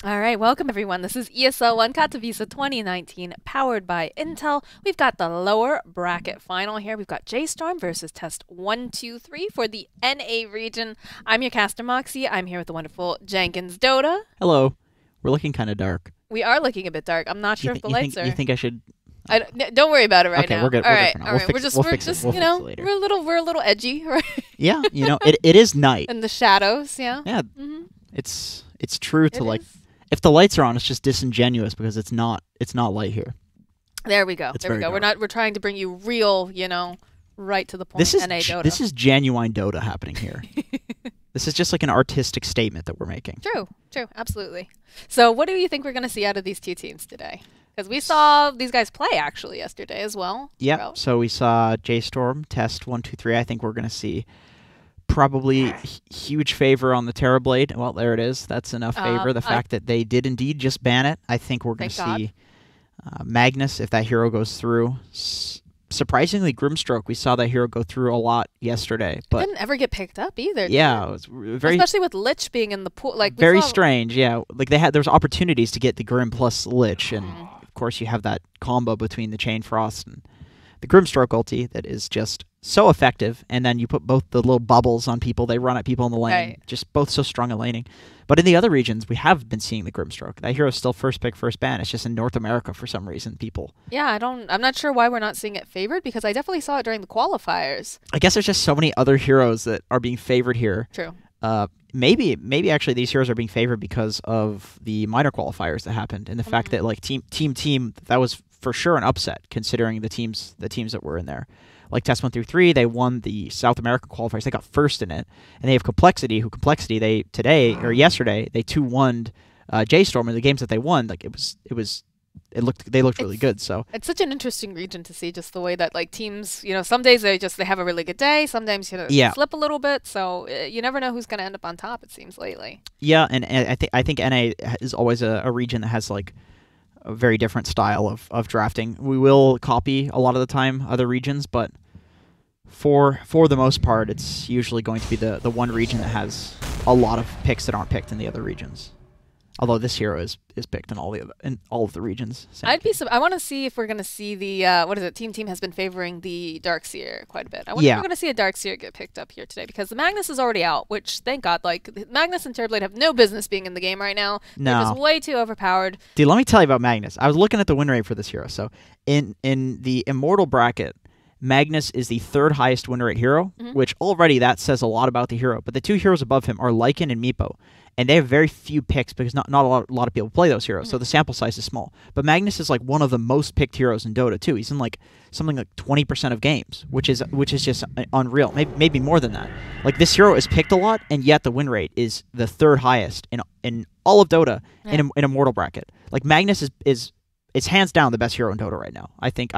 All right, welcome everyone. This is ESL One Katowice 2019, powered by Intel. We've got the lower bracket final here. We've got J.Storm versus Test123 for the NA region. I'm your caster Moxie. I'm here with the wonderful Jenkins Dota. Hello. We're looking kind of dark. We are looking a bit dark. I'm not sure if the lights are. You think I should? Don't worry about it right okay, now. we're good. All We're right, good for now. all right. We're just you know, we're a little edgy, right? Yeah, you know, it is night. In the shadows, yeah. Yeah, it's true to It is. if the lights are on, it's just disingenuous because it's not light here. There we go. It's there we very go. dark. We're trying to bring you real, you know, right to the point. This is NA Dota. this is genuine Dota happening here. This is just like an artistic statement that we're making. True, absolutely. So what do you think we're going to see out of these two teams today? Because we saw these guys play actually yesterday as well. Yeah. So we saw J.Storm, Test123. I think we're going to see probably huge favor on the Terrorblade. Well, there it is. That's enough favor. The fact that they did indeed just ban it. I think we're going to see Magnus, if that hero goes through. Surprisingly, Grimstroke, we saw that hero go through a lot yesterday. But it didn't ever get picked up either. Yeah, it was very... Especially with Lich being in the pool. Like very strange, yeah. Like there was opportunities to get the Grim plus Lich, and of course you have that combo between the Chain Frost and the Grimstroke ulti that is just so effective, and then you put both the little bubbles on people, they run at people in the lane, right. Just both so strong at laning. But in the other regions, we have been seeing the Grimstroke. That hero is still first pick, first ban. It's just in North America for some reason, people. Yeah, I'm not sure why we're not seeing it favored, because I definitely saw it during the qualifiers. I guess there's just so many other heroes that are being favored here. True. Maybe actually these heroes are being favored because of the minor qualifiers that happened, and the fact that like team that was for sure an upset considering the teams that were in there. Like Test123, they won the South American qualifiers. They got first in it, and they have Complexity. They yesterday they 2-1'd J.Storm in the games that they won. Like they looked really good. So it's such an interesting region to see, just the way that like teams, you know, some days they have a really good day, sometimes slip a little bit. So you never know who's going to end up on top. It seems lately. Yeah, and I think NA is always a region that has like a very different style of drafting. We will copy a lot of the time other regions, but for the most part, it's usually going to be the one region that has a lot of picks that aren't picked in the other regions. Although this hero is picked in all of the regions. I want to see if we're going to see the what is it? Team has been favoring the Darkseer quite a bit. I wonder if we're going to see a Darkseer get picked up here today, because the Magnus is already out, which thank God. Like Magnus and Terrorblade have no business being in the game right now. No. They're just way too overpowered. Dude, let me tell you about Magnus. I was looking at the win rate for this hero. So in the Immortal bracket, Magnus is the third highest win rate hero, which already that says a lot about the hero. But the two heroes above him are Lycan and Meepo. And they have very few picks because not a lot of people play those heroes, so the sample size is small. But Magnus is like one of the most picked heroes in Dota too. He's in like something like 20% of games, which is just unreal. Maybe more than that. Like this hero is picked a lot, and yet the win rate is the third highest in all of Dota in Immortal bracket. Like Magnus is hands down the best hero in Dota right now. I think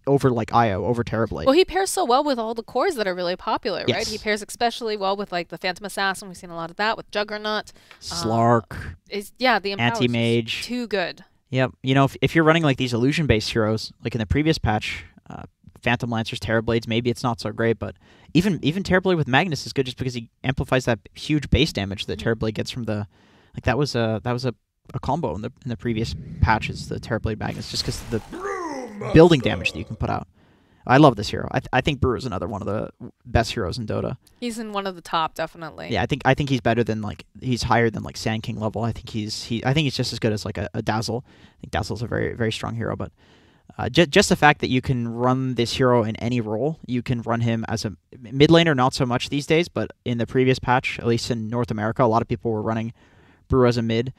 over like Io, over Terrorblade. Well, he pairs so well with all the cores that are really popular, right? Yes. He pairs especially well with like the Phantom Assassin. We've seen a lot of that with Juggernaut. Slark. The Anti-Mage. Too good. Yep. You know, if you're running like these illusion-based heroes, like in the previous patch, Phantom Lancers, Terrorblades, maybe it's not so great, but even Terrorblade with Magnus is good just because he amplifies that huge base damage that Terrorblade gets from the... Like that was a combo in the previous patches, the Terrorblade Magnus, just because of the building damage that you can put out. I love this hero. I think Brewer is another one of the best heroes in Dota. He's in one of the top, definitely. Yeah, I think he's better than he's higher than like Sand King level. I think he's just as good as like a Dazzle. I think Dazzle's a very, very strong hero, but just the fact that you can run this hero in any role, you can run him as a mid laner, not so much these days, but in the previous patch, at least in North America, a lot of people were running Brew as a mid.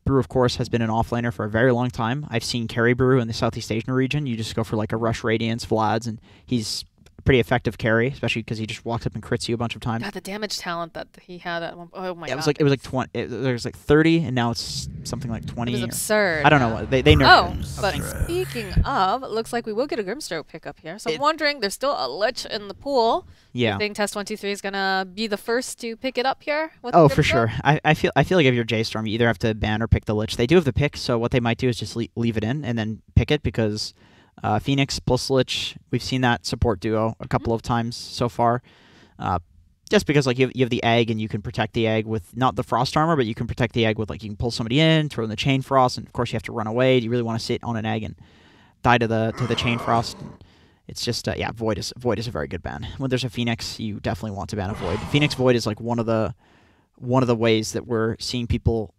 Brew, of course, has been an offlaner for a very long time. I've seen carry Brew in the Southeast Asian region. You just go for like a Rush Radiance, Vlads, and he's a pretty effective carry, especially because he just walks up and crits you a bunch of times. God, the damage talent that he had at one. Oh my God! It was like 20. There was like 30, and now it's something like 20. It was absurd. I don't know. They nerfed it. Oh, but speaking of, it looks like we will get a Grimstroke pickup here. So I'm wondering, there's still a Lich in the pool. Yeah. You think Test123 is gonna be the first to pick it up here? Oh, for sure. I feel like if you're J.Storm, you either have to ban or pick the Lich. They do have the pick, so what they might do is just leave it in and then pick it, because Phoenix plus Lich, we've seen that support duo a couple of times so far. Just because like you have the egg and you can protect the egg with not the frost armor, but you can protect the egg with like you can pull somebody in, throw in the chain frost, and of course you have to run away. Do you really want to sit on an egg and die to the chain frost? It's just yeah, Void is a very good ban. When there's a Phoenix, you definitely want to ban a Void. Phoenix Void is like one of the ways that we're seeing people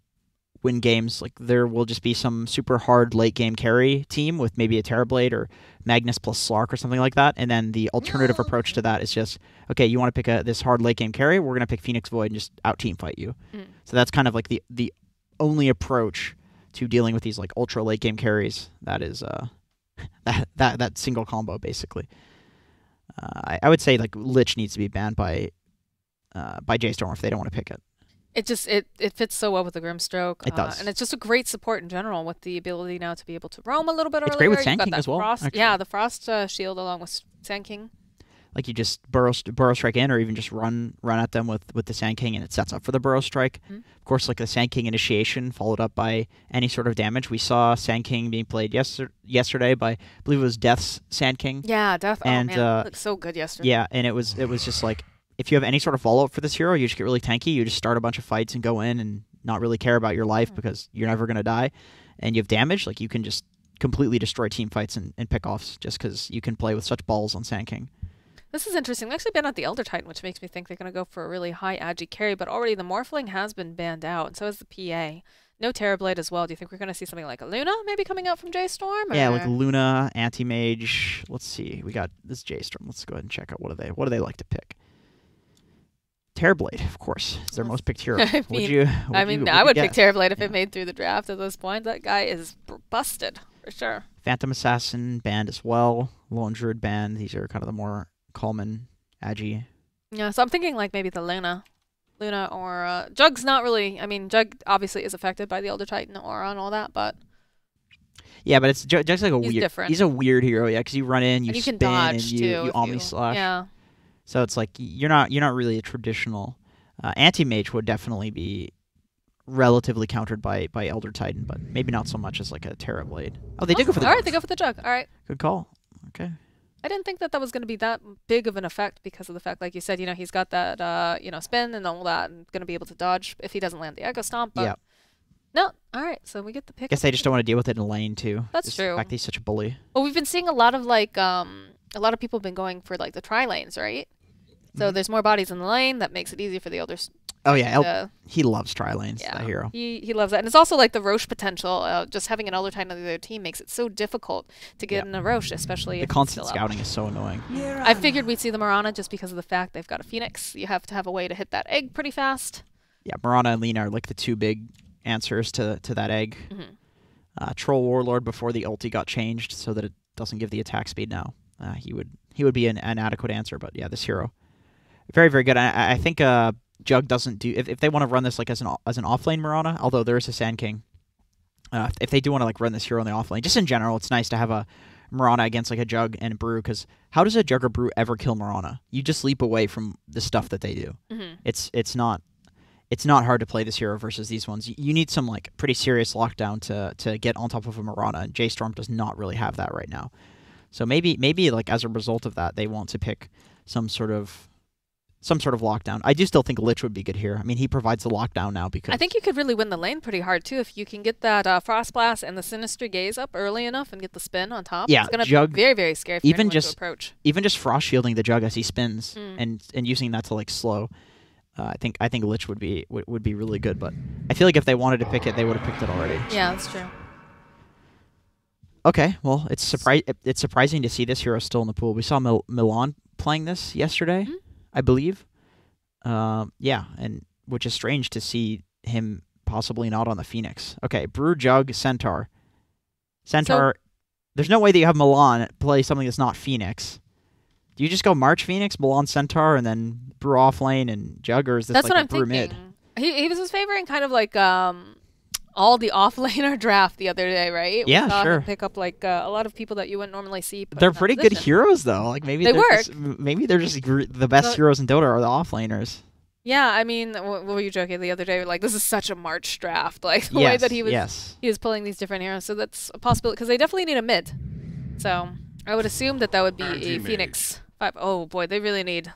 win games. Like there will just be some super hard late game carry team with maybe a Terrorblade or Magnus plus Slark or something like that, and then the alternative approach to that is just, okay, you want to pick this hard late game carry, we're gonna pick Phoenix Void and just out team fight you. So that's kind of like the only approach to dealing with these like ultra late game carries. That is that single combo basically. I would say like Lich needs to be banned by J.Storm if they don't want to pick it. It just it fits so well with the Grimstroke. It does. And it's just a great support in general with the ability now to be able to roam a little bit earlier. It's great with Sand King as well. Frost, yeah, the Frost shield along with Sand King. Like you just burrow strike in, or even just run at them with the Sand King, and it sets up for the burrow strike. Of course, like the Sand King initiation followed up by any sort of damage. We saw Sand King being played yesterday by, I believe it was Death's Sand King. Yeah, Death. And, oh man, it looked so good yesterday. Yeah, and it was just like, if you have any sort of follow-up for this hero, you just get really tanky. You just start a bunch of fights and go in and not really care about your life because you're never going to die. And you have damage. Like, you can just completely destroy team fights and pick-offs just because you can play with such balls on Sand King. This is interesting. We've actually banned out the Elder Titan, which makes me think they're going to go for a really high agi carry, but already the Morphling has been banned out, and so is the PA. No Terrorblade as well. Do you think we're going to see something like a Luna maybe coming out from J.Storm? Yeah, like Luna, Anti-Mage. Let's see. We got this J.Storm. Let's go ahead and check out what do they like to pick. Terrorblade, of course, is their most picked hero. I would pick Terrorblade if it made through the draft at this point. That guy is busted, for sure. Phantom Assassin banned as well. Lone Druid banned. These are kind of the more common agi. Yeah, so I'm thinking like maybe the Luna or Jug's not really. I mean, Jug obviously is affected by the Elder Titan aura and all that, but yeah, but it's Jug's like he's different. He's a weird hero, yeah, because you run in, you can spin, dodge and too, you Omni Slash. Yeah. So it's like you're not really a traditional Anti-Mage would definitely be relatively countered by Elder Titan, but maybe not so much as like a Terrorblade. Oh, they did go for the All right, they go for the Jug. All right. Good call. Okay. I didn't think that was going to be that big of an effect because of the fact, like you said, he's got that, spin and all that, and going to be able to dodge if he doesn't land the Echo Stomp. But yeah. No, all right, so we get the pick. Guess they just don't want to deal with it in lane too. That's true. The fact that he's such a bully. Well, we've been seeing a lot of a lot of people have been going for like the tri-lanes, right? So there's more bodies in the lane. That makes it easier for the others. Oh yeah, he loves tri-lanes, that hero. He loves that. And it's also like the Roche potential. Just having an Elder Titan on the other team makes it so difficult to get in a Roche, especially the if constant it's still scouting is so annoying. I figured we'd see the Mirana just because of the fact they've got a Phoenix. You have to have a way to hit that egg pretty fast. Yeah, Mirana and Lina are like the two big answers to that egg. Troll Warlord before the ulti got changed so that it doesn't give the attack speed now. He would be an adequate answer, but yeah, this hero. Very, very good. I think Jug doesn't do... If they want to run this like as an offlane Mirana, although there is a Sand King, if they do want to like run this hero in the offlane, just in general, it's nice to have a Mirana against like a Jug and a Brew, because how does a Jug or Brew ever kill Mirana? You just leap away from the stuff that they do. It's not hard to play this hero versus these ones. You need some like pretty serious lockdown to get on top of a Mirana, and J.Storm does not really have that right now. So maybe like as a result of that, they want to pick some sort of lockdown. I do still think Lich would be good here. I mean, he provides the lockdown now because... I think you could really win the lane pretty hard, too, if you can get that Frost Blast and the Sinister Gaze up early enough and get the spin on top. Yeah, it's going to be very, very scary for anyone to approach. Even just Frost shielding the Jug as he spins and using that to, like, slow. I think Lich would be really good, but I feel like if they wanted to pick it, they would have picked it already. Yeah, that's true. Okay, well, it's surprising to see this hero still in the pool. We saw Milan playing this yesterday. I believe. Yeah, and which is strange to see him possibly not on the Phoenix. Okay, Brew, Jug, Centaur. There's no way that you have Milan play something that's not Phoenix. Do you just go March Phoenix, Milan Centaur, and then Brew off lane and Jug, or is this like a Brew mid? He was favoring kind of like all the off-laner draft the other day, right? Yeah, we saw sure. him pick up like a lot of people that you wouldn't normally see. They're pretty good heroes, though. Like maybe they're just the best heroes in Dota are the off-laners. Yeah, I mean, what were you joking the other day? Like, this is such a March draft, like the way that he was pulling these different heroes. So that's a possibility because they definitely need a mid. So I would assume that would be a Phoenix 5. Oh boy, they really need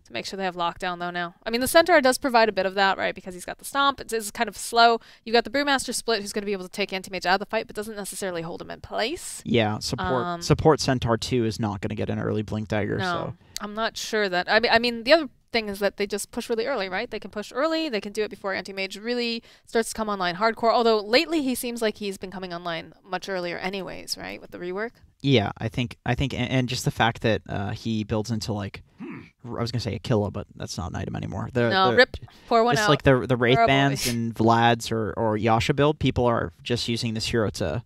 to make sure they have lockdown, though, now. I mean, the Centaur does provide a bit of that, right, because he's got the Stomp. It's kind of slow. You've got the Brewmaster Split, who's going to be able to take Anti-Mage out of the fight, but doesn't necessarily hold him in place. Yeah, support Centaur 2 is not going to get an early Blink Dagger. No, so I'm not sure that... I mean, the other thing is that they just push really early, right? They can push early. They can do it before Anti-Mage really starts to come online hardcore, although lately he seems like he's been coming online much earlier anyways, right, with the rework? Yeah, I think, and just the fact that he builds into like, I was gonna say Aquila, but that's not an item anymore. Rip, pour one just out. Like the Wraith Bands and Vlad's or Yasha build, people are just using this hero to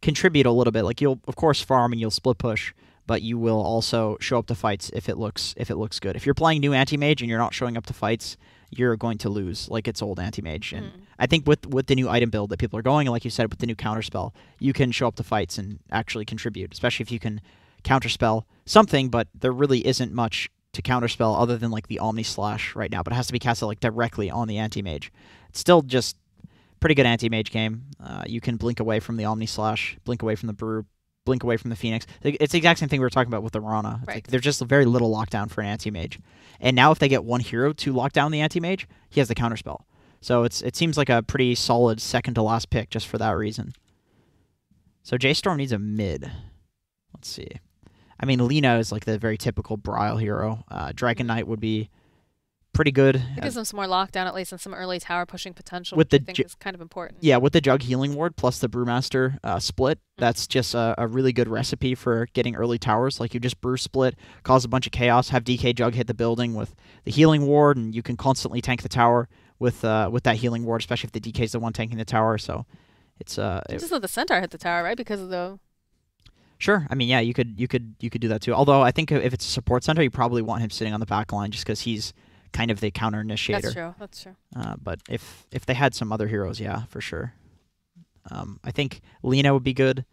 contribute a little bit. Like you'll of course farm and you'll split push, but you will also show up to fights if it looks good. If you're playing new Anti-Mage and you're not showing up to fights, you're going to lose like it's old Anti-Mage. And I think with the new item build that people are going, and like you said, with the new counterspell, you can show up to fights and actually contribute, especially if you can counterspell something, but there really isn't much to counterspell other than like the Omni Slash right now, but it has to be casted like directly on the Anti-Mage. It's still just pretty good Anti-Mage game. You can blink away from the Omni Slash, blink away from the Brew, blink away from the Phoenix. It's the exact same thing we were talking about with the Rana. Right. Like, there's just very little lockdown for an Anti-Mage. And now if they get one hero to lock down the Anti-Mage, he has the counterspell. So it seems like a pretty solid second to last pick just for that reason. So J.Storm needs a mid. Let's see. I mean, Lina is like the very typical Brile hero. Dragon Knight would be pretty good. It gives them some more lockdown, at least, and some early tower pushing potential, With which I think is kind of important. Yeah, with the Jug Healing Ward plus the Brewmaster split, that's just a really good recipe for getting early towers. Like, you just Brew split, cause a bunch of chaos, have DK Jug hit the building with the Healing Ward, and you can constantly tank the tower with that Healing Ward, especially if the DK is the one tanking the tower. So it's just let the Centaur hit the tower, right? Because of the... Sure. I mean, yeah, you could do that too. Although I think if it's a support center, you probably want him sitting on the back line just because he's kind of the counter initiator. That's true. But if they had some other heroes, yeah, for sure. I think Lina would be good.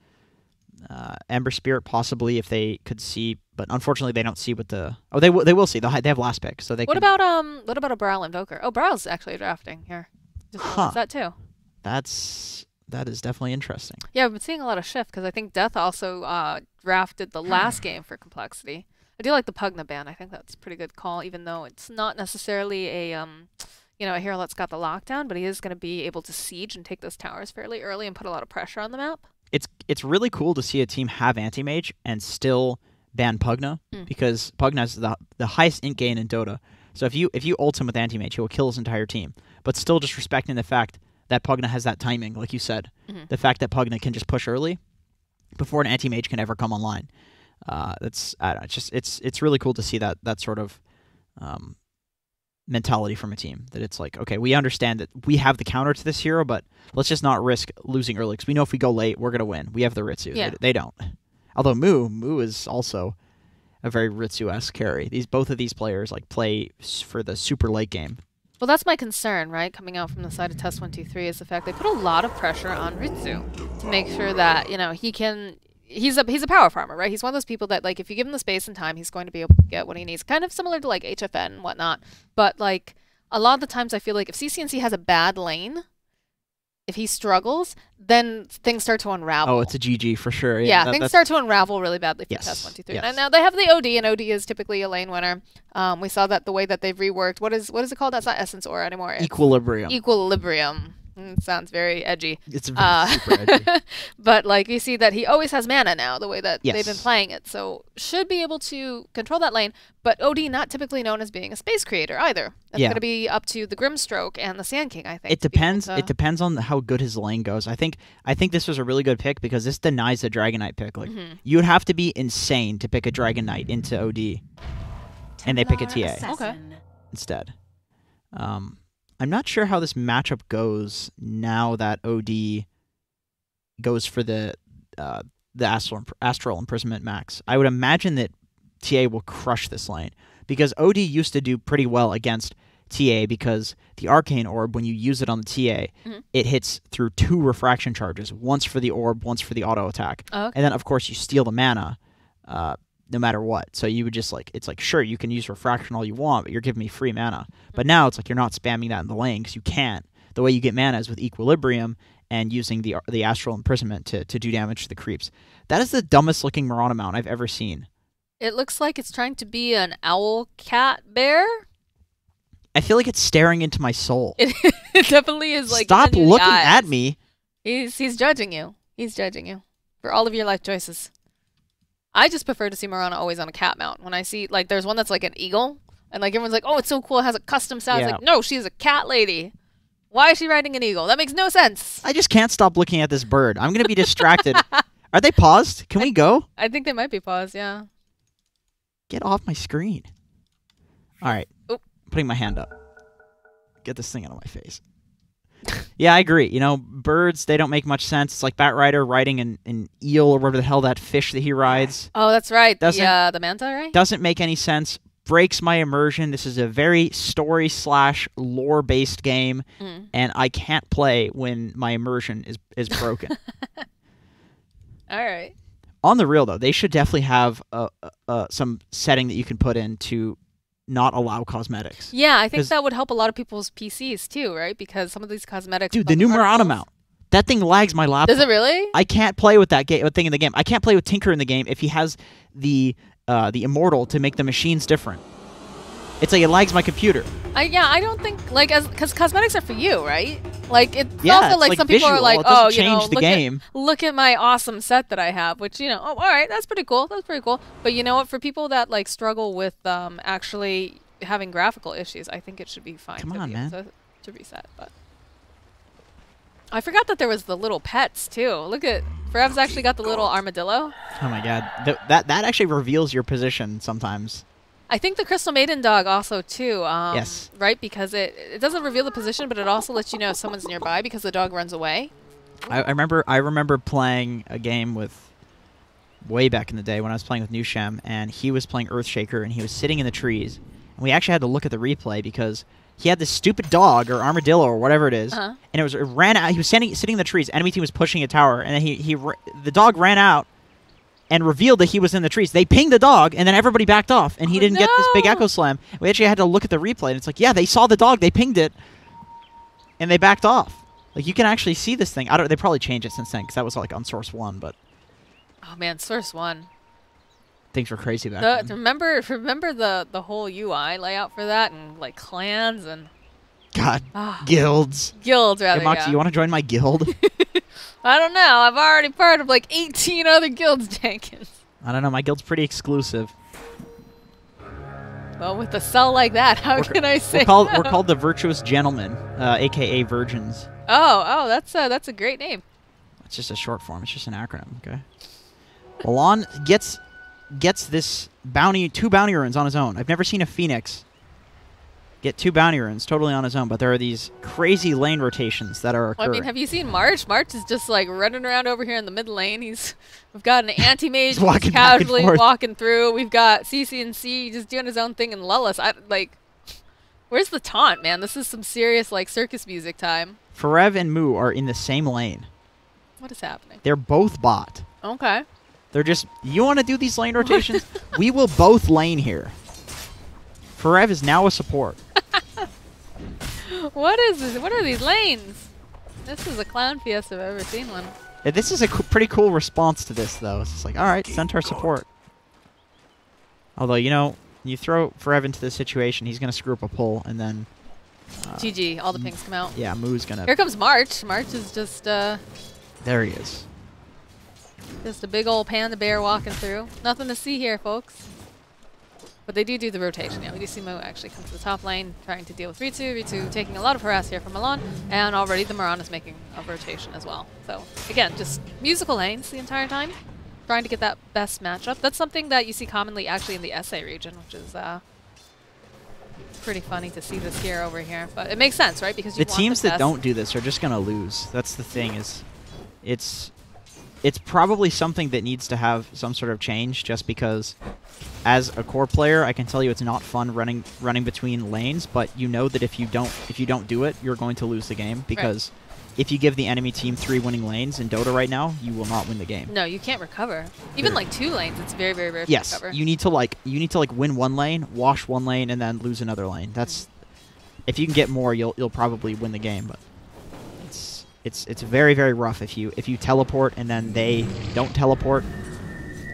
Ember Spirit possibly if they could see, but unfortunately they don't see what the. Oh, they will see. They have last pick, so they. What about a Brile Invoker? Oh, Brile's actually drafting here. Just noticed that too. That is definitely interesting. Yeah, I've been seeing a lot of shift because I think Death also drafted the last game for Complexity. I do like the Pugna ban. I think that's a pretty good call, even though it's not necessarily a hero that's got the lockdown, but he is going to be able to siege and take those towers fairly early and put a lot of pressure on the map. It's really cool to see a team have Anti-Mage and still ban Pugna because Pugna is the highest int gain in Dota. So if you ult him with Anti-Mage, he will kill his entire team. But still just respecting the fact that Pugna has that timing, like you said. The fact that Pugna can just push early before an Anti-Mage can ever come online. It's really cool to see that sort of mentality from a team. That it's like, okay, we understand that we have the counter to this hero, but let's just not risk losing early because we know if we go late, we're gonna win. We have the Ritsu. Yeah. They don't. Although Moo is also a very Ritsu-esque carry. Both of these players like play for the super late game. Well, that's my concern, right? Coming out from the side of Test123 is the fact they put a lot of pressure on Ritsu to make sure that he can. He's a power farmer, right? He's one of those people that, like, if you give him the space and time, he's going to be able to get what he needs. Kind of similar to, like, HFN and whatnot. But, like, a lot of the times I feel like if CCNC has a bad lane, if he struggles, then things start to unravel. Oh, it's a GG for sure. Yeah, things start to unravel really badly for Test123. Yes. And now they have the OD, and OD is typically a lane winner. We saw that the way that they've reworked. What is it called? That's not Essence Aura anymore. It's Equilibrium. Sounds very edgy. It's super edgy. But like you see that he always has mana now, the way that they've been playing it. So should be able to control that lane. But OD not typically known as being a space creator either. That's going to be up to the Grimstroke and the Sand King, I think. It depends. It depends on how good his lane goes. I think this was a really good pick because this denies the Dragon Knight pick. Like you would have to be insane to pick a Dragon Knight into OD, and they pick a TA instead. I'm not sure how this matchup goes now that OD goes for the Astral Imprisonment max. I would imagine that TA will crush this lane because OD used to do pretty well against TA because the Arcane Orb, when you use it on the TA, it hits through 2 refraction charges, once for the orb, once for the auto attack. Oh, okay. And then, of course, you steal the mana no matter what. So you would just it's like, sure, you can use refraction all you want, but you're giving me free mana. But now it's like you're not spamming that in the lane because you can't. The way you get mana is with Equilibrium and using the Astral Imprisonment to do damage to the creeps. That is the dumbest looking Mirana mount I've ever seen. It looks like it's trying to be an owl cat bear. I feel like it's staring into my soul. It definitely is like. Stop looking at me. He's judging you. He's judging you for all of your life choices. I just prefer to see Mirana always on a cat mount. When I see, like, there's one that's like an eagle, and like everyone's like, oh, it's so cool, it has a custom sound. It's like, no, she's a cat lady. Why is she riding an eagle? That makes no sense. I just can't stop looking at this bird. I'm going to be distracted. Are they paused? Can we go? I think they might be paused, yeah. Get off my screen. All right. Oop. Putting my hand up. Get this thing out of my face. Yeah, I agree. You know, birds, they don't make much sense. It's like Batrider riding an eel or whatever the hell that fish that he rides. Oh, that's right. The manta, right? Doesn't make any sense. Breaks my immersion. This is a very story/lore-based game, and I can't play when my immersion is broken. All right. On the real, though, they should definitely have some setting that you can put in to not allow cosmetics. Yeah, I think that would help a lot of people's PCs too, right? Because some of these cosmetics... Dude, the new Mirana mount. That thing lags my laptop. Does it really? I can't play with that thing in the game. I can't play with Tinker in the game if he has the Immortal to make the machines different. It's like it lags my computer. Yeah, I don't think, like, because cosmetics are for you, right? Like, it's yeah, also like some people visual. are like, oh, you know, look at my awesome set that I have, which, you know, oh, all right, that's pretty cool. That's pretty cool. But you know what? For people that like struggle with actually having graphical issues, I think it should be fine. Come on, man. To reset, but I forgot that there was the little pets too. Look at Ferev's actually got the little armadillo. Oh my god, that actually reveals your position sometimes. I think the Crystal Maiden dog also too. Yes. Right, because it doesn't reveal the position, but it also lets you know if someone's nearby because the dog runs away. I remember playing a game with way back in the day when I was playing with Nushem, and he was playing Earthshaker, and he was sitting in the trees, and we actually had to look at the replay because he had this stupid dog or armadillo or whatever it is, and it ran out. He was sitting in the trees. Enemy team was pushing a tower, and then the dog ran out and revealed that he was in the trees. They pinged the dog, and then everybody backed off, and he didn't get this big echo slam. We actually had to look at the replay, and it's like, yeah, they saw the dog, they pinged it, and they backed off. Like, you can actually see this thing. They probably changed it since then, because that was like on Source 1, but... Oh, man, Source 1. Things were crazy back then. Remember the whole UI layout for that, and, like, clans, and... God, guilds. Guilds, rather, Hey, Moxie, you want to join my guild? I don't know. I'm already part of like 18 other guilds, Jenkins. I don't know. My guild's pretty exclusive. Well, with a cell like that, how can I say? We're called the Virtuous Gentlemen, aka Virgins. Oh, that's a great name. It's just a short form. It's just an acronym. Okay. Alon gets this bounty, 2 bounty runes on his own. I've never seen a Phoenix get 2 bounty runes totally on his own, but there are these crazy lane rotations that are occurring. Well, I mean, have you seen March? March is just like running around over here in the mid lane. We've got an anti-mage who's casually walking through. We've got CC&C just doing his own thing in Lullis. Where's the taunt, man? This is some serious like circus music time. Ferev and Moo are in the same lane. What is happening? They're both bot. Okay. They're just, you want to do these lane rotations? We will both lane here. Ferev is now a support. What is this? What are these lanes? This is a clown fiesta if I've ever seen one. Yeah, this is a pretty cool response to this, though. It's just like, all right, Centaur support. Although, you know, you throw Ferev into this situation, he's going to screw up a pull, and then... GG, all the pings come out. Yeah, Moo's going to... Here comes March. March is just... There he is. Just a big old panda bear walking through. Nothing to see here, folks. But they do the rotation. Yeah, we do see Mo actually come to the top lane, trying to deal with Ritu. Ritu taking a lot of harass here from Milan, and already the Mirana is making a rotation as well. So, again, just musical lanes the entire time, trying to get that best matchup. That's something that you see commonly actually in the SA region, which is pretty funny to see this here over here. But it makes sense, right? Because you the teams that don't do this are just going to lose. That's the thing, is it's probably something that needs to have some sort of change, just because as a core player, I can tell you it's not fun running between lanes, but you know that if you don't do it, you're going to lose the game, because if you give the enemy team 3 winning lanes in Dota right now, you will not win the game. No, you can't recover. Even like 2 lanes, it's very, very rare to recover. Yes, you need to win 1 lane, wash 1 lane, and then lose another lane. That's if you can get more, you'll probably win the game, but it's very, very rough if you teleport and then they don't teleport,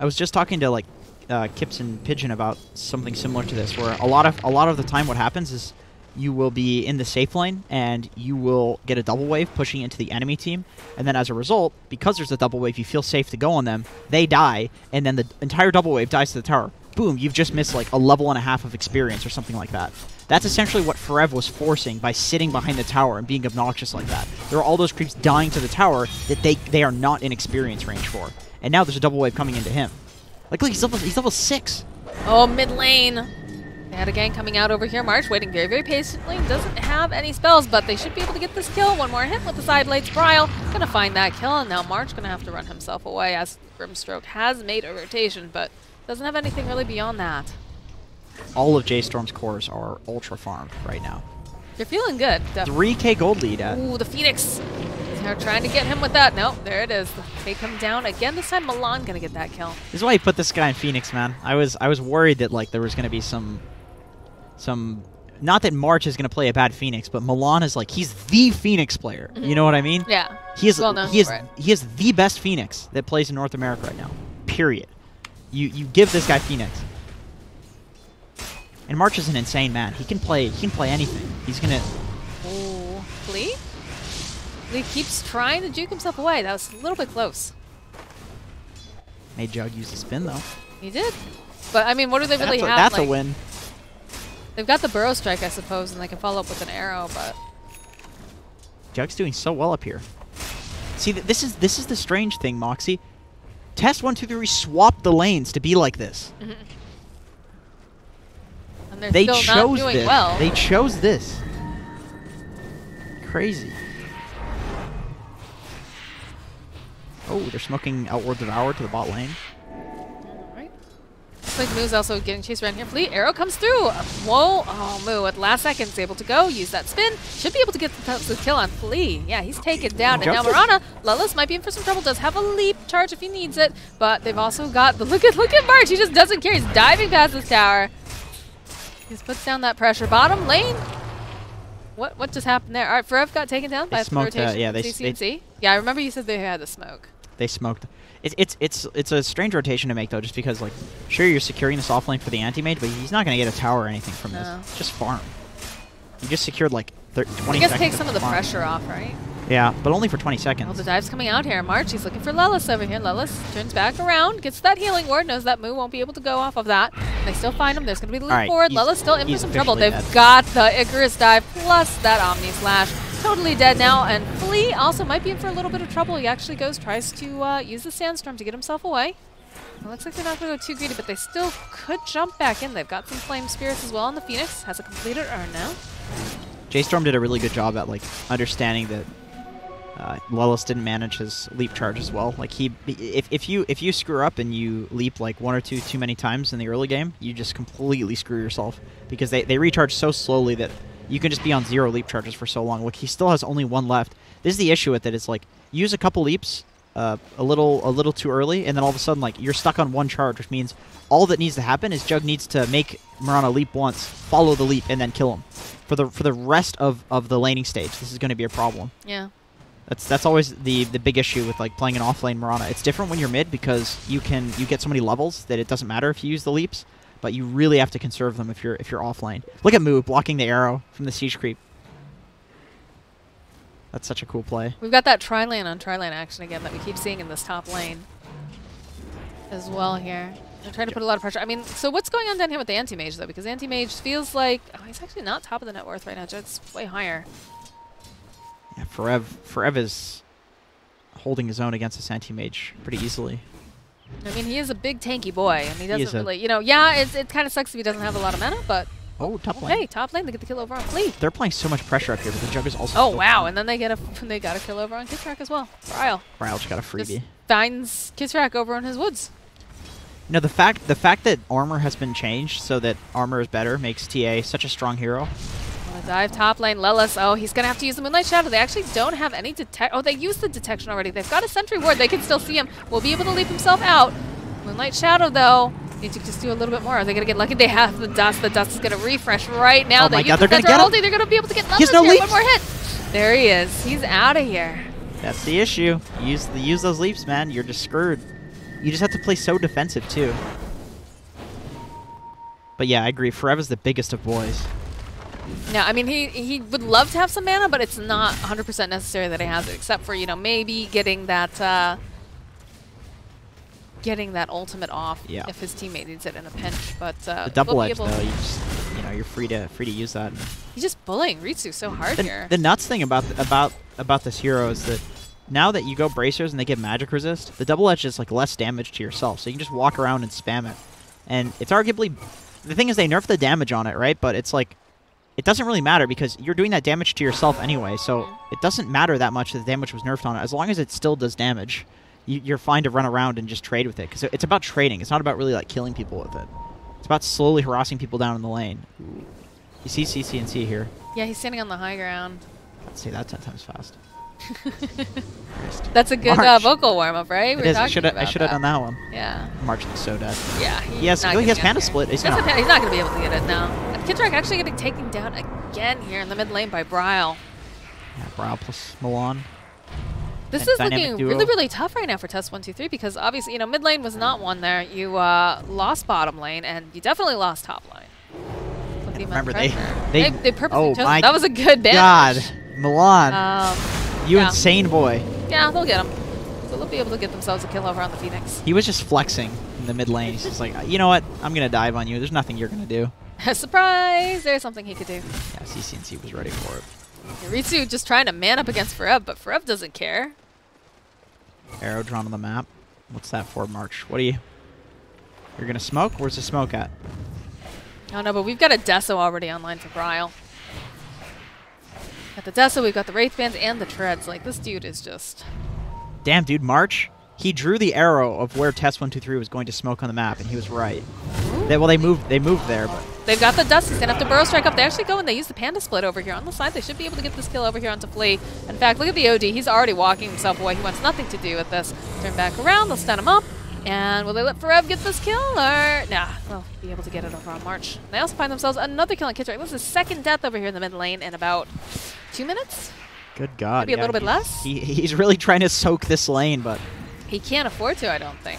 I was just talking to like Kips and Pigeon about something similar to this, where a lot of the time what happens is you will be in the safe lane and you will get a double wave pushing into the enemy team, and then as a result, because there's a double wave, you feel safe to go on them, they die, and then the entire double wave dies to the tower. Boom, you've just missed like a level and a half of experience or something like that. That's essentially what Forev was forcing by sitting behind the tower and being obnoxious like that. There are all those creeps dying to the tower that they are not in experience range for. And now there's a double wave coming into him. Like, look, he's level 6. Oh, mid lane. They had a gang coming out over here. March waiting very, very patiently. Doesn't have any spells, but they should be able to get this kill. One more hit with the side blades. Bryle gonna find that kill, and now March gonna have to run himself away as Grimstroke has made a rotation, but doesn't have anything really beyond that. All of J.Storm's cores are ultra farmed right now. They're feeling good. 3k gold lead at. Ooh, the Phoenix. They're trying to get him with that. Nope, there it is. Take him down again. This time Milan gonna get that kill. This is why he put this guy in Phoenix, man. I was worried that like there was gonna be some not that March is gonna play a bad Phoenix, but Milan is like he's the Phoenix player. You know what I mean? Yeah. He is he is the best Phoenix that plays in North America right now. Period. You give this guy Phoenix. And March is an insane man. He can play anything. He's gonna. Ooh, Flea? Flea keeps trying to juke himself away. That was a little bit close. Made Jug use the spin though. He did. But I mean, what do they really have? That's like, a win. They've got the Burrow Strike, I suppose, and they can follow up with an arrow, but Jug's doing so well up here. See, this is the strange thing, Moxie. Test123 swapped the lanes to be like this. And they're still not doing this. well. They chose this. Crazy. Oh, they're smoking Outward Devour to the bot lane. Alright. Looks like Moo's also getting chased around here. Fleet, arrow comes through. Whoa. Oh, Moo at last second is able to go. Use that spin. Should be able to get the kill on Flea. Yeah, he's taken down. And now Marana, Lelis might be in for some trouble. Does have a leap charge if he needs it. But they've also got the look at March. He just doesn't care. He's diving past this tower. He just puts down that pressure. Bottom lane. What just happened there? All right, Forev got taken down by a rotation. Yeah, yeah, I remember you said they had the smoke. They smoked. It's a strange rotation to make though, just because like, sure you're securing this off lane for the anti-mage, but he's not gonna get a tower or anything from this. Just farm. You just secured like 20 seconds. I guess take some of the pressure off, right? Yeah, but only for 20 seconds. Well, the dive's coming out here. March, he's looking for Lelis over here. Lelis turns back around, gets that healing ward, knows that Moo won't be able to go off of that. They still find him. There's going to be the leap forward. Lelis still in for some trouble. They've got the Icarus dive plus that Omni Slash. Totally dead now. And Flea also might be in for a little bit of trouble. He actually tries to use the Sandstorm to get himself away. It looks like they're not going to go too greedy, but they still could jump back in. They've got some Flame Spirits as well on the Phoenix. Has a completed urn now. J.Storm did a really good job at like understanding that Lelis didn't manage his leap charge as well. Like if you screw up and you leap like one or two too many times in the early game, you just completely screw yourself because they recharge so slowly that you can just be on 0 leap charges for so long. Look, he still has only 1 left. This is the issue with it. It's like use a couple leaps a little too early, and then all of a sudden like you're stuck on 1 charge, which means all that needs to happen is Jug needs to make Marana leap once, follow the leap, and then kill him. For the rest of the laning stage, this is going to be a problem. Yeah. That's always the big issue with like playing an offlane Marana. It's different when you're mid because you get so many levels that it doesn't matter if you use the leaps, but you really have to conserve them if you're offlane. Look at Moo blocking the arrow from the siege creep. That's such a cool play. We've got that tri-lane on tri-lane action again that we keep seeing in this top lane as well here. They're trying to put a lot of pressure. I mean, so what's going on down here with the anti-mage though? Because anti-mage feels like he's actually not top of the net worth right now. It's way higher. Yeah, Forev is holding his own against this anti-mage pretty easily. I mean, he is a big tanky boy, and he doesn't really, yeah, it kind of sucks if he doesn't have a lot of mana, but top lane. Hey, top lane, they get the kill over on Flea. They're playing so much pressure up here, but the Jug is also. Oh wow, and then they got a kill over on Kissrack as well. Bryle just got a freebie. Just finds Kissrack over in his woods. You know, the fact that armor has been changed so that armor is better makes TA such a strong hero. Dive top lane, Lelis. Oh, he's going to have to use the Moonlight Shadow. They actually don't have any detect. Oh, they used the detection already. They've got a sentry ward. They can still see him. Will be able to leap himself out. Moonlight Shadow, though, need to just do a little bit more. Are they going to get lucky? They have the dust. The dust is going to refresh right now. Oh my God, they're going to get him. They're going to be able to get Lelis He's no here. leaps. One more hit. There he is. He's out of here. That's the issue. Use those leaps, man. You're just screwed. You just have to play so defensive, too. But yeah, I agree. Forev is the biggest of boys. Yeah, I mean, he would love to have some mana, but it's not 100% necessary that he has it, except for, you know, maybe getting that ultimate off if his teammate needs it in a pinch. But the double edge, though, you know, you're free to use that. He's just bullying Ritsu so hard here. The nuts thing about this hero is that now that you go bracers and they get magic resist, the double edge is like less damage to yourself, so you can just walk around and spam it. And it's arguably, the thing is they nerf the damage on it, right? But it's like, it doesn't really matter because you're doing that damage to yourself anyway, so it doesn't matter that much that the damage was nerfed on it. As long as it still does damage, you're fine to run around and just trade with it, because it's about trading. It's not about really like killing people with it. It's about slowly harassing people down in the lane. You see CC&C here. Yeah, he's standing on the high ground. Let's say that 10 times fast. That's a good vocal warm-up, right? I should have done that one. Yeah. March is so dead. Yeah. He has Panda Split. He's not going to be able to get it now. And Kidrak actually getting taken down again here in the mid lane by Bryle. Yeah, Bryle plus Milan. This is looking really, really tough right now for Test123 because obviously, you know, mid lane was not one there. You lost bottom lane, and you definitely lost top lane. Remember, they purposely chose. That was a good ban. God, Milan. You insane boy. Yeah, they'll get him. So they'll be able to get themselves a kill over on the Phoenix. He was just flexing in the mid lane. He's just like, you know what? I'm going to dive on you. There's nothing you're going to do. Surprise! There's something he could do. Yeah, CC&C was ready for it. Yeah, Ritsu just trying to man up against Forev, but Forev doesn't care. Arrow drawn on the map. What's that for, March? What are you... You're going to smoke? Where's the smoke at? Oh no, but we've got a Deso already online for Bryle. Got the Deso, we've got the Wraith Bands, and the Treads. Like, this dude is just... Damn, dude, March, he drew the arrow of where Test123 was going to smoke on the map, and he was right. They moved there, but... They've got the Dust. He's going to have to burrow strike up. They actually go and they use the Panda Split over here on the side. They should be able to get this kill over here onto Flea. In fact, look at the OD. He's already walking himself away. He wants nothing to do with this. Turn back around. They'll stun him up. And will they let Forev get this kill, or... Nah, they'll be able to get it over on March. They also find themselves another kill on Kidrak. This is his second death over here in the mid lane in about 2 minutes? Good God. Maybe a little bit less? He's really trying to soak this lane, but... He can't afford to, I don't think.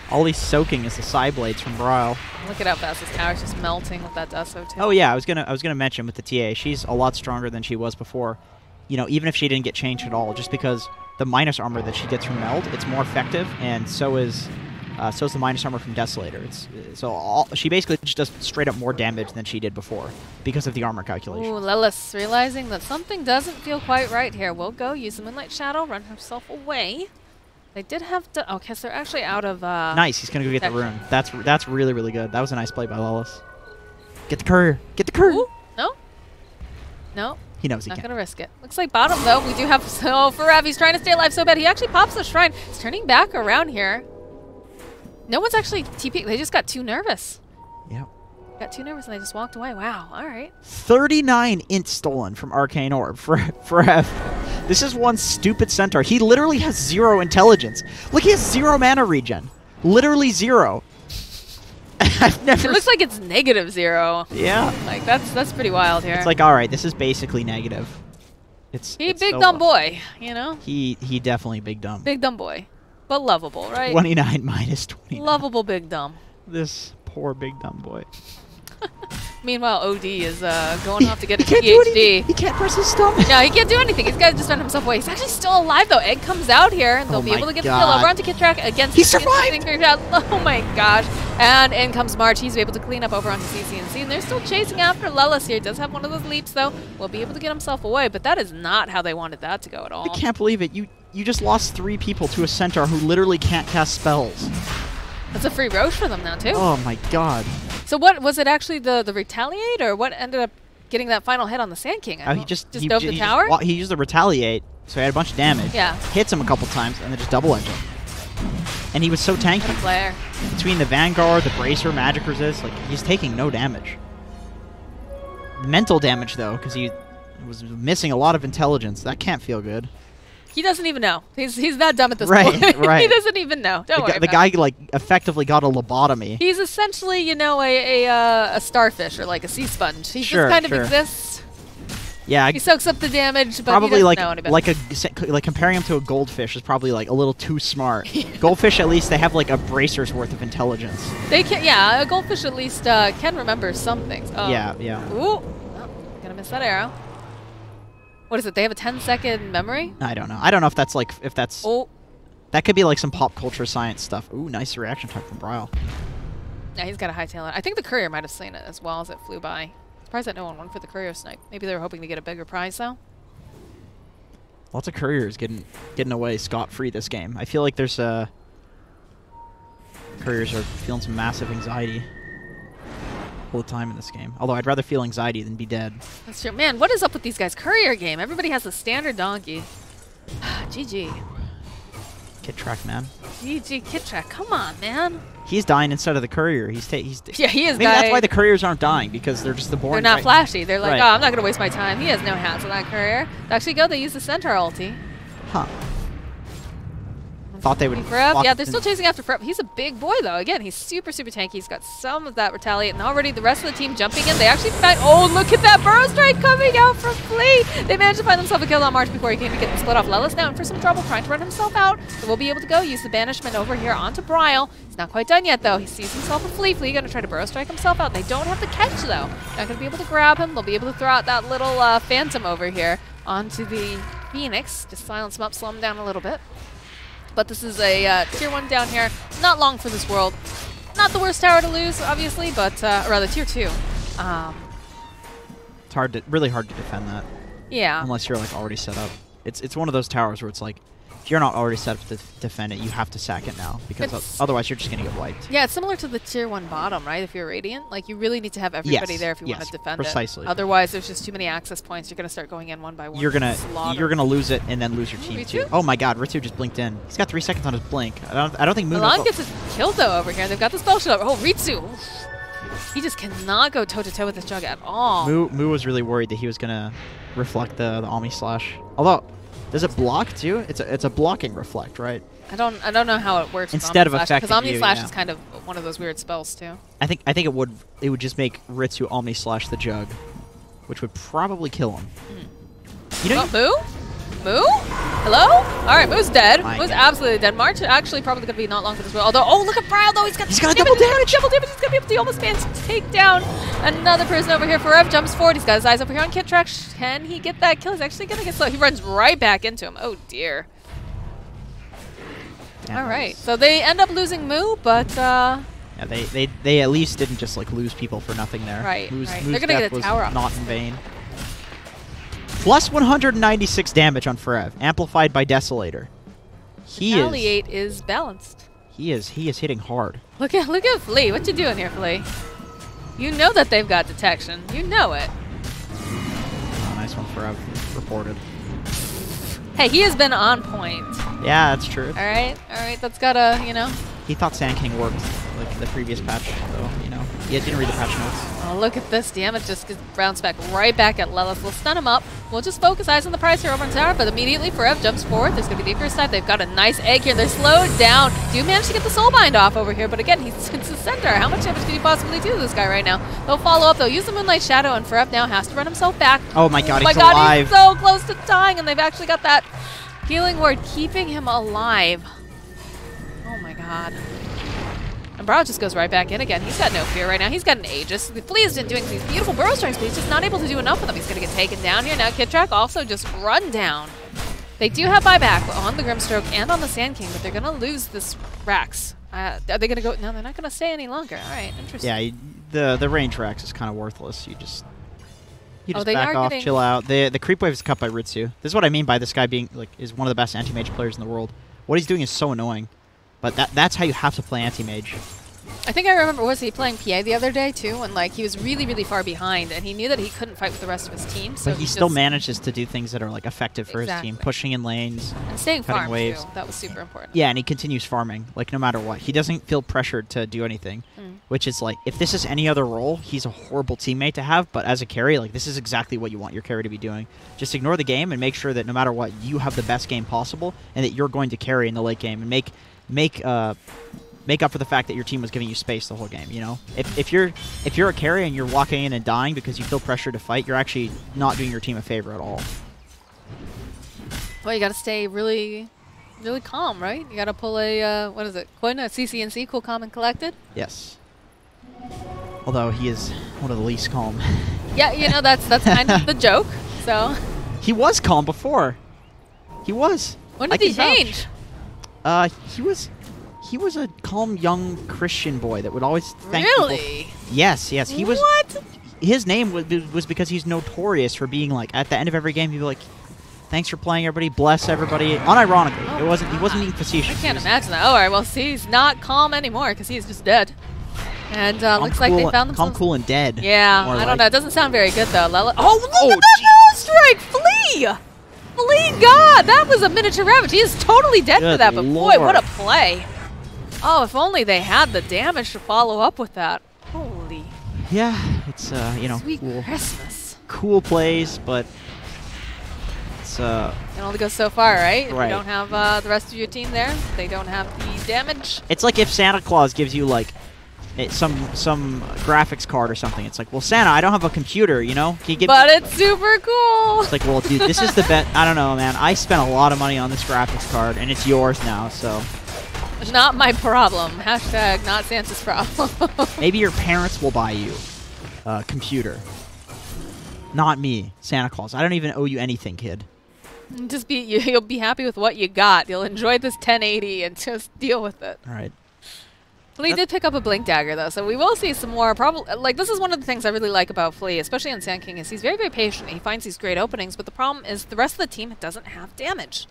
All he's soaking is the side blades from Bryle. Look at how fast this tower's just melting with that Deso too. Oh yeah, I was gonna mention with the TA, she's a lot stronger than she was before. You know, even if she didn't get changed at all, just because the minus armor that she gets from Meld, it's more effective, and so is the minus armor from Desolator. She basically just does straight up more damage than she did before because of the armor calculation. Ooh, Lilith realizing that something doesn't feel quite right here. Will go use the Moonlight Shadow, run herself away. They did have to... Okay, so they're actually out of... Nice, he's going to go get the rune. That's really, really good. That was a nice play by Lilith. Get the courier. Get the courier. Ooh, no. No. He knows he can't. Not going to risk it. Looks like bottom, though. We do have... So, Forev, he's trying to stay alive so bad. He actually pops the shrine. He's turning back around here. No one's actually TP. They just got too nervous. Yep. Got too nervous and they just walked away. Wow. All right. 39 int stolen from Arcane Orb for F. This is one stupid centaur. He literally has 0 intelligence. Look, he has 0 mana regen. Literally 0. I've never. It looks like it's -0. Yeah. Like that's pretty wild here. It's like, all right, this is basically negative. It's big dumb boy, you know. He definitely big dumb. Big dumb boy, but lovable, right? 29 minus 29. Lovable big dumb. This poor big dumb boy. Meanwhile, OD is going off to get a PhD. He can't press his stomach. No, he can't do anything. He's got to just run himself away. He's actually still alive, though. Egg comes out here, and they'll be able to get the kill over onto Kidrak against... He survived! Oh my gosh. And in comes March. He's able to clean up over onto CC&C, and they're still chasing after Lelis here. He does have one of those leaps, though. Will be able to get himself away, but that is not how they wanted that to go at all. I can't believe it. You just lost 3 people to a centaur who literally can't cast spells. That's a free Roche for them now, too. Oh my god. So what, was it actually the Retaliate, or what ended up getting that final hit on the Sand King? He just dove the tower? He used the Retaliate, so he had a bunch of damage. Yeah. Hits him a couple times, and then just double edged him. And he was so tanky. Flare. Between the Vanguard, the Bracer, Magic Resist, like, he's taking no damage. Mental damage, though, because he was missing a lot of intelligence. That can't feel good. He doesn't even know. He's that dumb at this point. Right. He doesn't even know. Don't worry. The guy like effectively got a lobotomy. He's essentially, you know, a starfish or like a sea sponge. He just kind of exists. Yeah, he soaks up the damage, but probably he like doesn't know any better. like comparing him to a goldfish is probably like a little too smart. Goldfish, at least they have like a bracer's worth of intelligence. They can, yeah. A goldfish at least can remember some things. Oh. Yeah. Ooh, oh, gonna miss that arrow. What is it? They have a 10-second memory? I don't know. I don't know if that's like Oh. That could be like some pop culture science stuff. Ooh, nice reaction time from Bryle. Yeah, he's got a high tail. I think the courier might have seen it as well as it flew by. Surprised that no one went for the courier snipe. Maybe they were hoping to get a bigger prize though. Lots of couriers getting away scot-free this game. I feel like there's couriers are feeling some massive anxiety all the time in this game. Although I'd rather feel anxiety than be dead. That's true. Man, what is up with these guys? Courier game. Everybody has a standard donkey. GG. Kit track, man. GG Kit Track. Come on, man. He's dying instead of the courier. He's yeah, he is. Maybe that's why the couriers aren't dying, because they're just the boring. They're not flashy. They're like, right. oh, I'm not gonna waste my time. He has no hands on that courier. They actually go. They use the centaur ulti. Huh. Thought they would. Forev. Yeah, they're still chasing after Forev. He's a big boy though. Again, he's super tanky. He's got some of that retaliate, and already the rest of the team jumping in. They actually find. Oh, look at that burrow strike coming out from Flea. They managed to find themselves a kill on March before he came to get the split off. Lelis now in for some trouble, trying to run himself out. So we'll be able to go use the banishment over here onto Bryle. He's not quite done yet though. He sees himself a Flea. Flea gonna try to burrow strike himself out. They don't have the catch though. Not gonna be able to grab him. They'll be able to throw out that little phantom over here onto the Phoenix. Just silence him up, slow him down a little bit. But this is a tier 1 down here. Not long for this world. Not the worst tower to lose, obviously, but or rather tier 2. It's really hard to defend that. Yeah. Unless you're like already set up. It's one of those towers where it's like, if you're not already set up to defend it, you have to sack it now, because otherwise you're just gonna get wiped. Yeah, it's similar to the tier 1 bottom, right? If you're Radiant, like you really need to have everybody there if you want to defend precisely. it. Otherwise, there's just too many access points. You're gonna start going in one by one. You're gonna lose it and then lose your team too. Oh my God, Ritsu just blinked in. He's got 3 seconds on his blink. I don't think Moon. Milan gets his kill though over here. They've got the spell shield. Oh, Ritsu. He just cannot go toe to toe with this jug at all. Moo was really worried that he was gonna reflect the Omni Slash. Although, does it block too? It's a blocking reflect, right? I don't know how it works. Instead of affecting because Omni Slash yeah. is kind of one of those weird spells too. I think it would just make Ritsu Omni Slash the jug, which would probably kill him. You know, Moo? Moo? Hello? Alright, Moo's dead. Moo's God. absolutely dead. March actually probably going to be not long for this world. Although, oh, look at Bryle though. He's got double damage. Double damage. He's going to be able to almost manage to take down another person over here. Forev jumps forward. He's got his eyes over here on Kit Track. Can he get that kill? He's actually going to get slow. He runs right back into him. Oh, dear. Alright, so they end up losing Moo, but... yeah, they at least didn't just like lose people for nothing there. Right, Moo's They're going to get a tower up. Not in vain. Plus 196 damage on Forev, amplified by Desolator. Retaliate is balanced. He is hitting hard. Look at Flea. What you doing here, Flea? You know that they've got detection. You know it. Oh, nice one, Forev. Reported. Hey, he has been on point. Yeah, that's true. All right. That's gotta, you know. He thought Sand King worked like the previous patch, so you know. He didn't read the patch notes. Oh, look at this damage. Just bounce back right back at Lelis. We'll stun him up. We'll just focus eyes on the prize here over on tower, but immediately Forev jumps forward. There's going to be the first side. They've got a nice egg here. They're slowed down. Do manage to get the soulbind off over here, but again, he's the center. How much damage can he possibly do to this guy right now? They'll follow up. They'll use the Moonlight Shadow, and Forev now has to run himself back. Oh my God, he's alive. He's so close to dying, and they've actually got that healing ward keeping him alive. Oh my God. And Bryle just goes right back in again. He's got no fear right now. He's got an Aegis. The Flea has been doing these beautiful burrow strikes, but he's just not able to do enough of them. He's going to get taken down here. Now Kit Track also just run down. They do have buyback on the Grimstroke and on the Sand King, but they're going to lose this Rax. Are they going to go? No, they're not going to stay any longer. All right, interesting. Yeah, the range Rax is kind of worthless. You just they back are off, chill out. The creep wave is cut by Ritsu. This is what I mean by this guy being is one of the best anti-mage players in the world. What he's doing is so annoying. But that's how you have to play anti-mage. I think I remember, was he playing PA the other day too? And like he was really far behind, and he knew that he couldn't fight with the rest of his team. So but he still manages to do things that are like effective for his team, pushing in lanes, and staying farm waves. too. That was super important. Yeah, and he continues farming, like no matter what. He doesn't feel pressured to do anything, which is like if this is any other role, he's a horrible teammate to have. But as a carry, like this is exactly what you want your carry to be doing. Just ignore the game and make sure that no matter what, you have the best game possible, and that you're going to carry in the late game and make make up for the fact that your team was giving you space the whole game. You know, if you're a carry and you're walking in and dying because you feel pressure to fight, you're actually not doing your team a favor at all. Well, you got to stay really, really calm, right? You got to pull a what is it? Quinn, a CCNC, cool, calm, and collected. Yes. Although he is one of the least calm. Yeah, you know that's kind of the joke. So. He was calm before. He was. When did he change? He was a calm young Christian boy that would always thank Really? people. Yes, yes. He was. What? His name was because he's notorious for being like at the end of every game he'd be like, "Thanks for playing, everybody. Bless everybody." Unironically, Oh, it wasn't. He wasn't being facetious. I can't imagine that. Oh, all right. Well, see, he's not calm anymore because he's just dead. And looks like they found themselves. Calm, cool, and dead. Yeah, I don't know. It doesn't sound very good though. Oh, look at that nose strike! Flea! Flea, God, that was a miniature ravage. He is totally dead for that. But boy, what a play! Oh, if only they had the damage to follow up with that. Holy. Yeah, it's you know, Sweet Christmas. Cool plays, but it's It only goes so far, right? If Right. you don't have the rest of your team there, they don't have the damage. It's like if Santa Claus gives you like some graphics card or something. It's like, well, Santa, I don't have a computer, you know? Can you give But me it's super cool. It's like, well, dude, this is the bet. I don't know, man. I spent a lot of money on this graphics card, and it's yours now, so. Not my problem. Hashtag not Santa's problem. Maybe your parents will buy you a computer. Not me, Santa Claus. I don't even owe you anything, kid. Just you'll be happy with what you got. You'll enjoy this 1080 and just deal with it. All right. Flea did pick up a Blink Dagger, though, so we will see some more. Probably, like, this is one of the things I really like about Flea, especially on Sand King, is he's very, very patient. He finds these great openings, but the problem is the rest of the team doesn't have damage.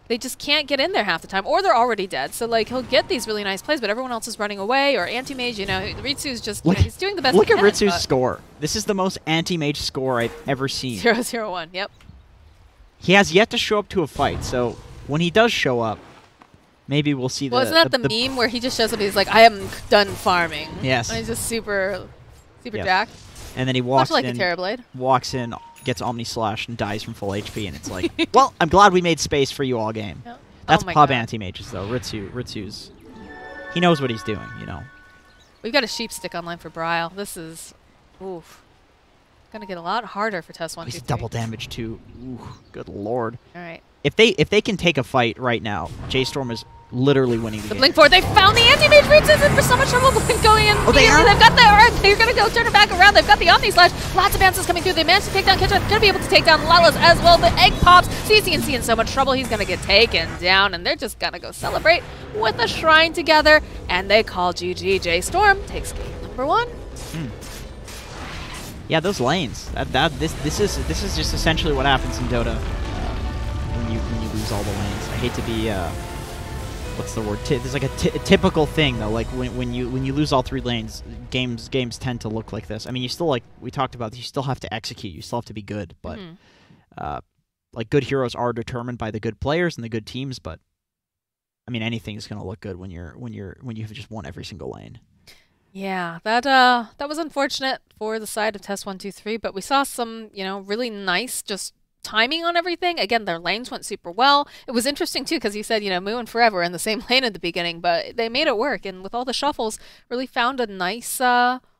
They just can't get in there half the time, or they're already dead. So, like, he'll get these really nice plays, but everyone else is running away, or anti-mage, you know. Ritsu's just, you know, he's doing the best he can. Look at Ritsu's score. This is the most anti-mage score I've ever seen. 0-0-1, yep. He has yet to show up to a fight, so when he does show up, maybe we'll see Well, isn't that the meme where he just shows up and he's like, I am done farming? Yes. And he's just super Yep. jacked. And then he walks Much like in, a Terrorblade. walks in, gets Omni Slash, and dies from full HP, and it's like, well, I'm glad we made space for you all game. Yeah. That's Oh my pub God. anti-mages, though. Ritsu's... He knows what he's doing, you know. We've got a sheep stick online for Brile. This is, oof. Gonna get a lot harder for Test 123. He's double damage, too. Ooh, good lord. All right. If they can take a fight right now, J.Storm is literally winning the The game. Blink 4, they found the anti-mage roots. Is in for so much trouble. Blink going in. Oh, they are? They've got they're going to go turn it back around. They've got the Omni Slash. Lots of bounces coming through. They managed to take down Kitchen. Going to be able to take down Lalas as well. The egg pops. CCNC in so much trouble. He's going to get taken down, and they're just going to go celebrate with a shrine together, and they call GG. J.Storm takes game number 1. Yeah, those lanes. This is just essentially what happens in Dota when you lose all the lanes. I hate to be what's the word? There's like a typical thing though. Like when you lose all 3 lanes, games tend to look like this. I mean, you still, like we talked about, you still have to execute. You still have to be good, but like good heroes are determined by the good players and the good teams. But I mean, anything's gonna look good when you've just won every single lane. Yeah, that was unfortunate for the side of Test123, but we saw some, you know, really nice just timing on everything. Again, their lanes went super well. It was interesting too because you said, you know, Moo and Forever were in the same lane at the beginning, but they made it work, and with all the shuffles, really found a nice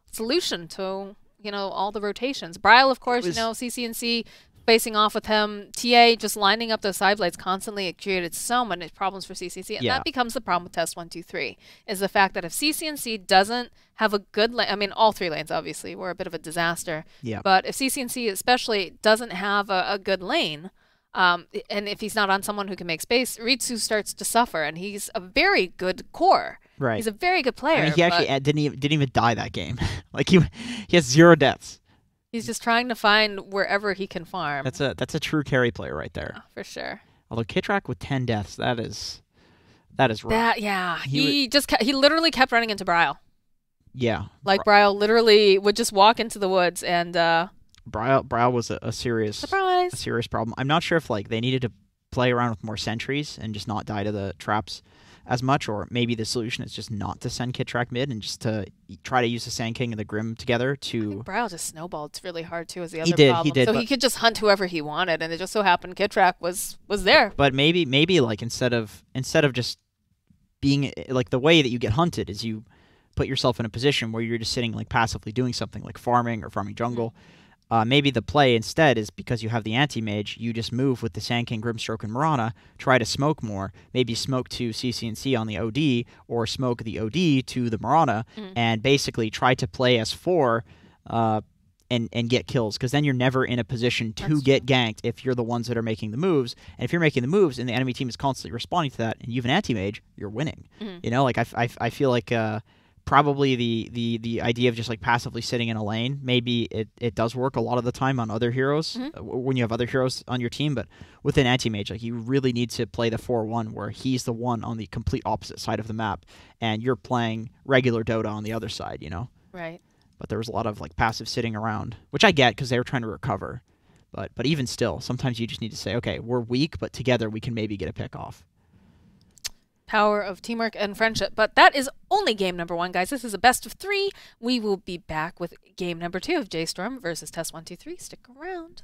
solution to, you know, all the rotations. Brile, of course, you know, CCNC facing off with him. TA just lining up those side blades constantly. It created so many problems for CCNC. And that becomes the problem with Test123, is the fact that if CCNC doesn't have a good lane, I mean, all 3 lanes obviously were a bit of a disaster. Yeah. But if CCNC especially doesn't have a good lane, and if he's not on someone who can make space, Ritsu starts to suffer. And he's a very good core. Right. He's a very good player. I mean, he actually didn't even die that game. Like he has 0 deaths. He's just trying to find wherever he can farm. That's a true carry player right there. Yeah, for sure. Although Kitrak with 10 deaths, that is rough. He literally kept running into Brile. Yeah. Like Brile literally would just walk into the woods, and Brile was a serious surprise. A serious problem. I'm not sure if like they needed to play around with more sentries and just not die to the traps as much, or maybe the solution is just not to send Kitrak mid and just to try to use the Sand King and the Grim together to... I think Brile just snowballed really hard too as the other problem. He did. So he could just hunt whoever he wanted, and it just so happened Kitrak was there. But maybe like instead of just being like the way that you get hunted is you put yourself in a position where you're just sitting like passively doing something like farming or farming jungle. Maybe the play instead is because you have the anti-mage, you just move with the Sand King, Grimstroke, and Mirana, try to smoke more, maybe smoke to CC&C on the OD, or smoke the OD to the Mirana, and basically try to play as 4 and get kills, because then you're never in a position to get ganked if you're the ones that are making the moves. And if you're making the moves and the enemy team is constantly responding to that, and you have an anti-mage, you're winning. You know, like I feel like probably the idea of just like passively sitting in a lane, maybe it does work a lot of the time on other heroes when you have other heroes on your team, but with an anti-mage, like you really need to play the 4-1 where he's the one on the complete opposite side of the map and you're playing regular Dota on the other side, you know? Right. But there was a lot of like passive sitting around, which I get because they were trying to recover. But even still, sometimes you just need to say, okay, we're weak, but together we can maybe get a pick off. Power of teamwork and friendship. But that is only game number 1, guys. This is a best of 3. We will be back with game number 2 of J.Storm versus Test123. Stick around.